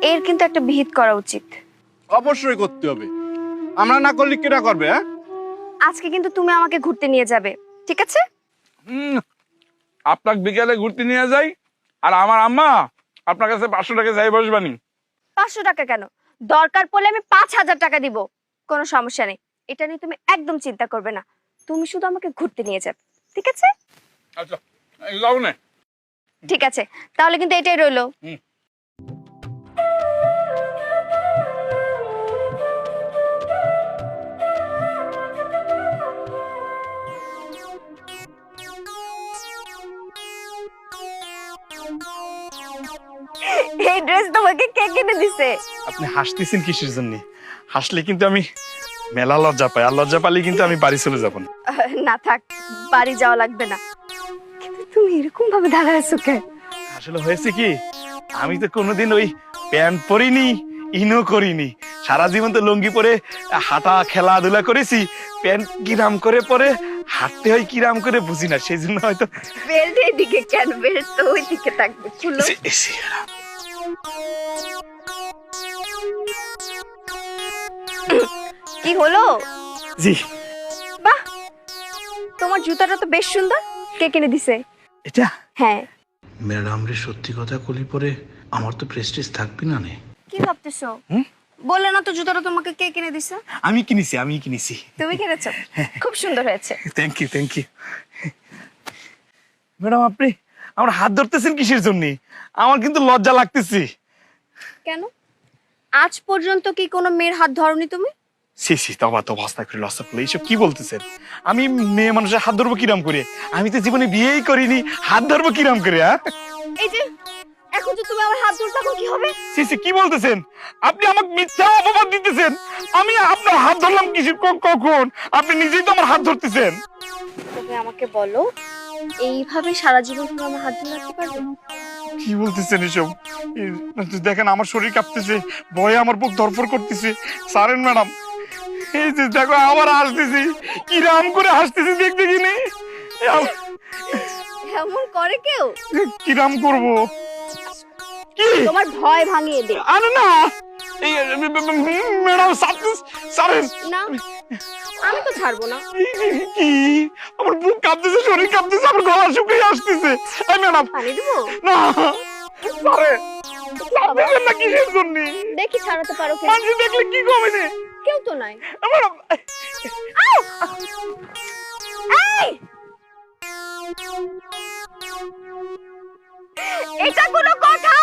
এর কিন্তু একটা বিহিত করা উচিত। অবশ্যই করতে হবে, আমরা না করলে কেটা করবে? হ্যাঁ, আজকে কিন্তু তুমি আমাকে ঘুরতে নিয়ে যাবে, ঠিক আছে? আপনাকে বিকেলে ঘুরতে নিয়ে যাই, আর আমার আম্মা আপনার কাছে 500 টাকা চাই বসবানি। 500 টাকা কেন, দরকার পড়লে আমি 5000 টাকা দিব, কোনো সমস্যা নেই। এটা নিয়ে তুমি একদম চিন্তা করবে না, তুমি শুধু আমাকে ঘুরতে নিয়ে যাবে, ঠিক আছে? আচ্ছা, যাও না। ঠিক আছে, তাহলে কিন্তু এটাই রইলো। এই ড্রেস তোমাকে কে কিনে দিছে? আপনি হাসতেছেন কিসের জন্য? হাসলে কিন্তু আমি মেলা লজ্জা পাই, আর লজ্জা পালে কিন্তু আমি বাড়ি চলে যাব না। না থাক, বাড়ি যাওয়া লাগবে না। কিন্তু তুমি এরকম ভাবে দাঁড়ায় আছো কেন? আসলে হয়েছে কি, আমি তো কোনোদিন ওই প্যান্ট পরিনি, ইনো করিনি। সারা জীবন তো লুঙ্গি পরে হাঁটা খেলাধুলা করেছি। প্যান্ট কিরাম করে পরে হাঁটতে হয় কিরাম করে বুঝি না, সেই জন্য হয়তো। বেল্ট এদিকে কেন? বেল্ট তো ওই দিকে থাকবে, খুলো। কি হলো? জি, বাহ, তোমার জুতাটা তো বেশ সুন্দর। কে কিনে দিছে? এটা হ্যাঁ। ম্যাডাম রে সত্যি কথা কলি পরে আমার তো প্রেস্টিজ থাকবি না নে। কি ভাবতেছো? বললে না তো জুতাটা তোমাকে কে কিনে দিছে? আমি কিনেছি। তুমি কিনেছো? খুব সুন্দর হয়েছে। Thank you. ম্যাডাম, আপনি আমার হাত ধরতেছেন কিসের জন্য? আমার কিন্তু লজ্জা লাগতেছে। কেন? আজ পর্যন্ত কি কোনো মেয়ের হাত ধরনি তুমি? সি তবা এইসব কি বলতেছেন? আমি মেয়ে মানুষের হাত ধরবো কিরাম করে? আমি তো জীবনে বিয়েই করিনি, হাত ধরবো কিরাম করে? হ্যাঁ, এই যে এখন যে তুমি আমার হাত ধরছো, তখন কি হবে? সি কি বলতেছেন? আপনি আমাকে মিথ্যা অপবাদ দিতেছেন। আমি আপনার হাত ধরলাম কিসের? কখন? আপনি নিজেই তো আমার হাত ধরতেছেন। তুমি আমাকে বলো, এইভাবে সারা জীবন তুমি আমার হাত ধরে রাখতে পারবে? কি বলতেছেন এসব? দেখেন আমার শরীর কাঁপতেছে, ভয়ে আমার বুক ধরফর করতেছে। সারেন ম্যাডাম, এই যে দেখো আবার হাসতেছি, কিরাম করে হাসতেছি দেখতে কিনে। এমন করে কেউ? কিরাম করব? কি তোমার ভয় ভাঙিয়ে দে। আরে না, ম্যাডাম সারেন। না, আমি তো ছাড়বো না। কি, আমার বুক কাঁপতেছে, শরীর কাঁপতেছে, আমার গলা শুকিয়ে আসতেছে। এই ম্যাডাম, পানি দেবো? না সারেন। সারবেন না কিসের জন্য? দেখি ছাড়াতে পারো কেন। মানুষ দেখলে কি কমে নে? কেউ তো নাই। ম্যাডাম, এই! এটা কোনো কথা?